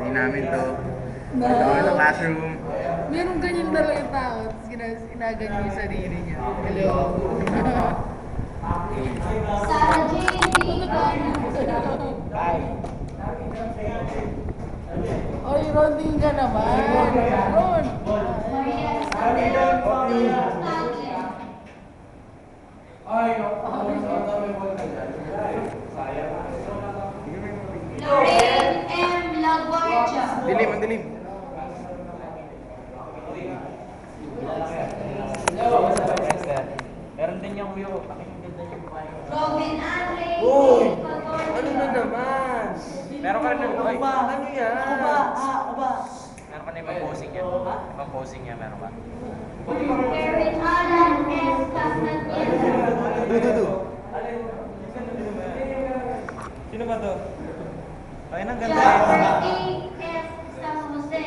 Gagawin namin to. Ito sa classroom. Meron ganyan talaga tao. Sinaganyan yung sarili niya. Hello. Sarah Jane. Bye. Oy, Ron, din ka naman. Ron. Maria Stanley. Lorraine M. Laguardia. Dilim, ang dilim. Meron din yung view. Robin Andre. Uy! Ano na naman? Meron ka rin ng Ano ba? Ano yan? Meron ka na ibang posing niya. Ibang posing niya meron ka. Erin Alan S. Castaneda. Du. Sino ba to? Ay, nang ganda Jasper eh. A. S. San Jose.